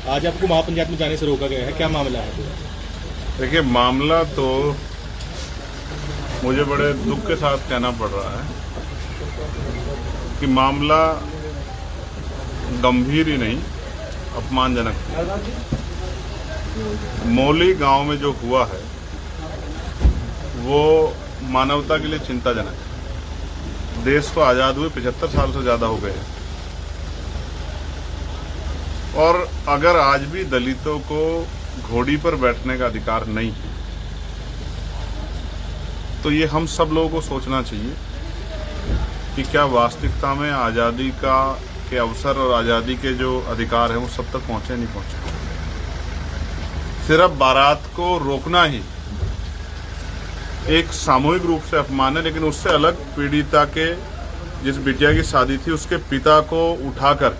आज आपको महापंचायत में जाने से रोका गया है, क्या मामला है? देखिए, मामला तो मुझे बड़े दुख के साथ कहना पड़ रहा है कि मामला गंभीर ही नहीं, अपमानजनक है। मौली गांव में जो हुआ है वो मानवता के लिए चिंताजनक है। देश को आज़ाद हुए 75 साल से ज़्यादा हो गए हैं और अगर आज भी दलितों को घोड़ी पर बैठने का अधिकार नहीं है तो ये हम सब लोगों को सोचना चाहिए कि क्या वास्तविकता में आज़ादी के अवसर और आज़ादी के जो अधिकार हैं वो सब तक पहुंचे नहीं पहुंचे। सिर्फ बारात को रोकना ही एक सामूहिक रूप से अपमान है, लेकिन उससे अलग पीड़िता के जिस बिटिया की शादी थी उसके पिता को उठाकर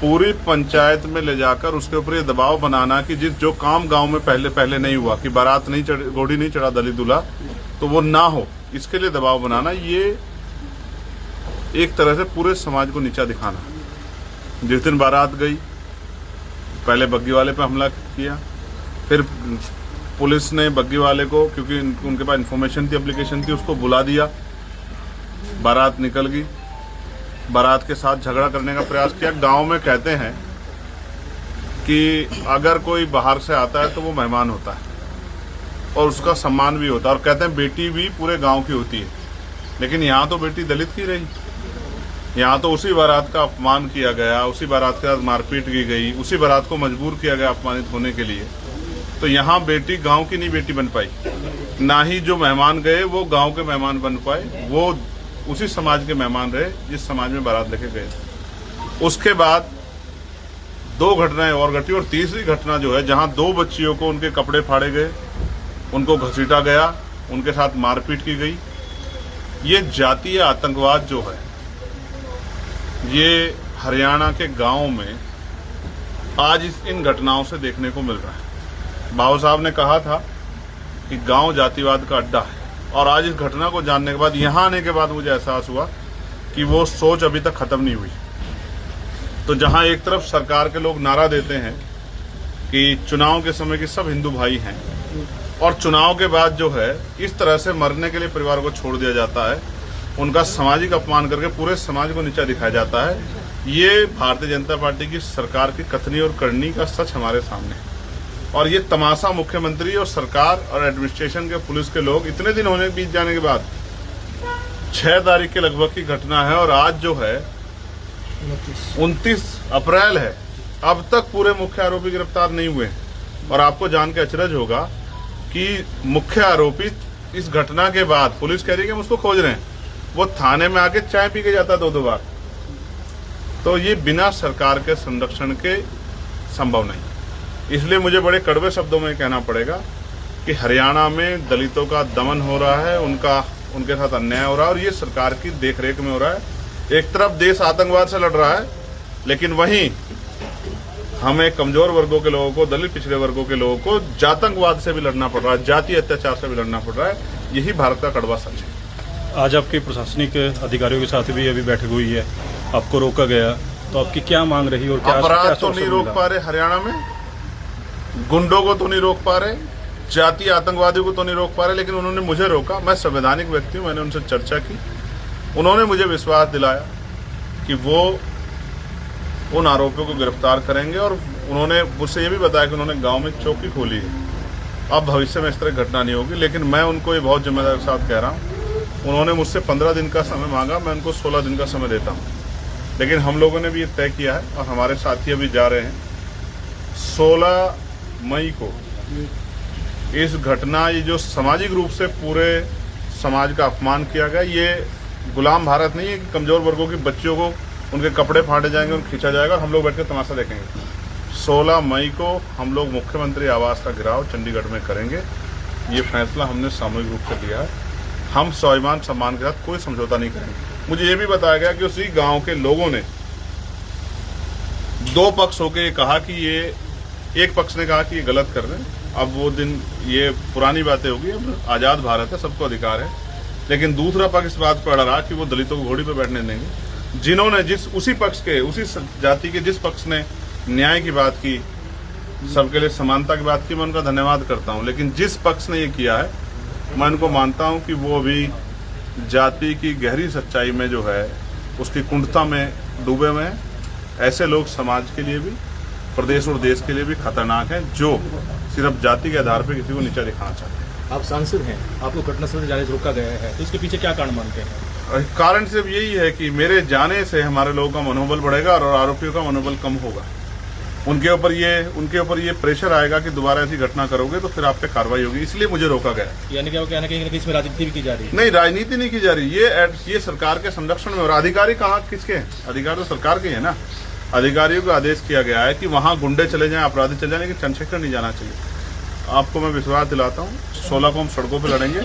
पूरी पंचायत में ले जाकर उसके ऊपर ये दबाव बनाना कि जो काम गांव में पहले नहीं हुआ कि बारात नहीं घोड़ी नहीं चढ़ा दलित दूल्हा तो वो ना हो, इसके लिए दबाव बनाना, ये एक तरह से पूरे समाज को नीचा दिखाना। जिस दिन बारात गई पहले बग्गी वाले पे हमला किया, फिर पुलिस ने बग्गी वाले को, क्योंकि उनके पास इन्फॉर्मेशन थी, एप्लीकेशन थी, उसको बुला दिया। बारात निकल गई, बारात के साथ झगड़ा करने का प्रयास किया। गांव में कहते हैं कि अगर कोई बाहर से आता है तो वो मेहमान होता है और उसका सम्मान भी होता है, और कहते हैं बेटी भी पूरे गांव की होती है। लेकिन यहाँ तो बेटी दलित की रही, यहाँ तो उसी बारात का अपमान किया गया, उसी बारात के साथ मारपीट की गई, उसी बारात को मजबूर किया गया अपमानित होने के लिए। तो यहाँ बेटी गांव की नहीं बेटी बन पाई, ना ही जो मेहमान गए वो गांव के मेहमान बन पाए, वो उसी समाज के मेहमान रहे जिस समाज में बारात लेके गए। उसके बाद 2 घटनाएं और घटी, और तीसरी घटना जो है जहां 2 बच्चियों को उनके कपड़े फाड़े गए, उनको घसीटा गया, उनके साथ मारपीट की गई। ये जातीय आतंकवाद जो है ये हरियाणा के गांव में आज इन घटनाओं से देखने को मिल रहा है। बाबू साहब ने कहा था कि गांव जातिवाद का अड्डा है, और आज इस घटना को जानने के बाद, यहां आने के बाद मुझे एहसास हुआ कि वो सोच अभी तक खत्म नहीं हुई। तो जहां एक तरफ सरकार के लोग नारा देते हैं कि चुनाव के समय के सब हिंदू भाई हैं, और चुनाव के बाद जो है इस तरह से मरने के लिए परिवार को छोड़ दिया जाता है, उनका सामाजिक अपमान करके पूरे समाज को नीचा दिखाया जाता है। ये भारतीय जनता पार्टी की सरकार की कथनी और करनी का सच हमारे सामने है, और ये तमाशा मुख्यमंत्री और सरकार और एडमिनिस्ट्रेशन के पुलिस के लोग इतने दिन होने बीत जाने के बाद 6 तारीख के लगभग की घटना है, और आज जो है 29 अप्रैल है, अब तक पूरे मुख्य आरोपी गिरफ्तार नहीं हुए। और आपको जान के अचरज होगा कि मुख्य आरोपी इस घटना के बाद, पुलिस कह रही है कि हम उसको खोज रहे हैं, वो थाने में आके चाय पी के जाता 2-2 बार। तो ये बिना सरकार के संरक्षण के संभव नहीं। इसलिए मुझे बड़े कड़वे शब्दों में कहना पड़ेगा कि हरियाणा में दलितों का दमन हो रहा है, उनके साथ अन्याय हो रहा है, और ये सरकार की देखरेख में हो रहा है। एक तरफ देश आतंकवाद से लड़ रहा है, लेकिन वहीं हमें कमजोर वर्गों के लोगों को, दलित पिछड़े वर्गों के लोगों को जातंकवाद से भी लड़ना पड़ रहा है, जातीय अत्याचार से भी लड़ना पड़ रहा है। यही भारत का कड़वा सच है। आज आपके प्रशासनिक अधिकारियों के साथ भी अभी बैठक हुई है, आपको रोका गया, तो आपकी क्या मांग रही और क्या अपराध तो नहीं रोक पा रहे हरियाणा में, गुंडों को तो नहीं रोक पा रहे, जातीय आतंकवादियों को तो नहीं रोक पा रहे, लेकिन उन्होंने मुझे रोका। मैं संवैधानिक व्यक्ति हूं, मैंने उनसे चर्चा की, उन्होंने मुझे विश्वास दिलाया कि वो उन आरोपियों को गिरफ्तार करेंगे, और उन्होंने मुझसे ये भी बताया कि उन्होंने गांव में चौकी खोली है, अब भविष्य में इस तरह घटना नहीं होगी। लेकिन मैं उनको ये बहुत जिम्मेदारी के साथ कह रहा हूँ, उन्होंने मुझसे 15 दिन का समय मांगा, मैं उनको 16 दिन का समय देता हूँ। लेकिन हम लोगों ने भी ये तय किया है, और हमारे साथी अभी जा रहे हैं 16 मई को इस घटना, ये जो सामाजिक रूप से पूरे समाज का अपमान किया गया, ये गुलाम भारत नहीं है कि कमजोर वर्गों की बच्चियों को उनके कपड़े फाड़े जाएंगे और खींचा जाएगा और हम लोग बैठ कर तमाशा देखेंगे। 16 मई को हम लोग मुख्यमंत्री आवास का घेराव चंडीगढ़ में करेंगे। ये फैसला हमने सामूहिक रूप से लिया है। हम स्वाभिमान सम्मान के साथ कोई समझौता नहीं करेंगे। मुझे ये भी बताया गया कि उसी गांव के लोगों ने 2 पक्ष होकर कहा कि ये, एक पक्ष ने कहा कि ये गलत कर रहे हैं। अब वो दिन, ये पुरानी बातें होगी, अब आज़ाद भारत है, सबको अधिकार है। लेकिन दूसरा पक्ष इस बात पर अड़ रहा कि वो दलितों को घोड़ी पर बैठने देंगे। जिन्होंने उसी पक्ष के, उसी जाति के जिस पक्ष ने न्याय की बात की, सबके लिए समानता की बात की, मैं उनका धन्यवाद करता हूं। लेकिन जिस पक्ष ने ये किया है, मैं उनको मानता हूं कि वो अभी जाति की गहरी सच्चाई में जो है उसकी कुंठता में डूबे हुए हैं। ऐसे लोग समाज के लिए भी, प्रदेश और देश के लिए भी खतरनाक हैं, जो सिर्फ जाति के आधार पर किसी को नीचा दिखाना चाहते हैं। आप सांसद हैं, आपको घटनास्थल से जाने से रोका गया है, तो इसके पीछे क्या कारण मानते हैं? कारण सिर्फ यही है कि मेरे जाने से हमारे लोगों का मनोबल बढ़ेगा और आरोपियों का मनोबल कम होगा। उनके ऊपर ये प्रेशर आएगा कि दोबारा ऐसी घटना करोगे तो फिर आप पे कार्रवाई होगी, इसलिए मुझे रोका गया। यानी क्या कहना कि इसमें राजनीति भी की जा रही है? नहीं, राजनीति नहीं की जा रही, ये सरकार के संरक्षण में। और अधिकारी कहाँ किसके हैं? अधिकारी तो सरकार के है ना। अधिकारियों को आदेश किया गया है कि वहां गुंडे चले जाएं, अपराधी चले जाएं, लेकिन चंद्रशेखर नहीं जाना चाहिए। आपको मैं विश्वास दिलाता हूँ, 16 को हम सड़कों पर लड़ेंगे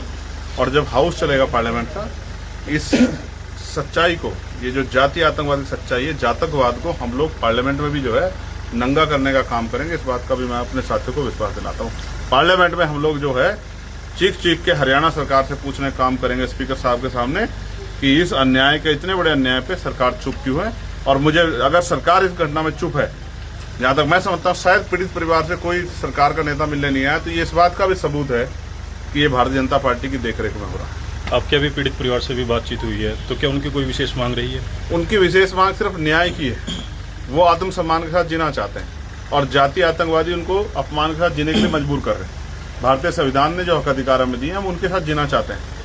और जब हाउस चलेगा पार्लियामेंट का, इस सच्चाई को, ये जो जातीय आतंकवादी सच्चाई है, जातकवाद को हम लोग पार्लियामेंट में भी जो है नंगा करने का काम करेंगे। इस बात का भी मैं अपने साथियों को विश्वास दिलाता हूँ। पार्लियामेंट में हम लोग जो है चीख के हरियाणा सरकार से पूछने का काम करेंगे, स्पीकर साहब के सामने, कि इस अन्याय के, इतने बड़े अन्याय पे सरकार चुप क्यों है। और मुझे, अगर सरकार इस घटना में चुप है, जहाँ तक मैं समझता हूँ शायद पीड़ित परिवार से कोई सरकार का नेता मिलने नहीं आया, तो ये इस बात का भी सबूत है कि ये भारतीय जनता पार्टी की देखरेख में हो रहा है। आपके अभी पीड़ित परिवार से भी बातचीत हुई है, तो क्या उनकी कोई विशेष मांग रही है? उनकी विशेष मांग सिर्फ न्याय की है। वो आत्मसम्मान के साथ जीना चाहते हैं और जातीय आतंकवादी उनको अपमान के साथ जीने के लिए मजबूर कर रहे हैं। भारतीय संविधान ने जो हक अधिकार हमें दिए, हम उनके साथ जीना चाहते हैं।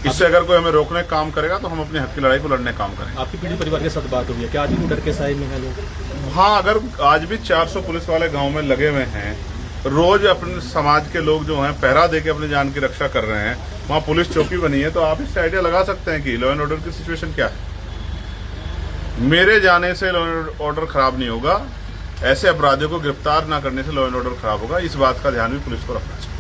इससे अगर कोई हमें रोकने का काम करेगा तो हम अपने हक की लड़ाई को लड़ने का काम करेंगे। आपकी पीड़ित परिवार के साथ बात हुई है क्या? आज भी डर के साए में है लोग? हाँ, अगर आज भी 400 पुलिस वाले गांव में लगे हुए हैं, रोज अपने समाज के लोग जो हैं पहरा देके अपनी जान की रक्षा कर रहे हैं, वहाँ पुलिस चौकी बनी है, तो आप इससे आइडिया लगा सकते हैं कि लॉ एंड ऑर्डर की सिचुएशन क्या है। मेरे जाने से लॉ एंड ऑर्डर खराब नहीं होगा, ऐसे अपराधियों को गिरफ्तार ना करने से लॉ एंड ऑर्डर खराब होगा। इस बात का ध्यान भी पुलिस को रखना चाहिए।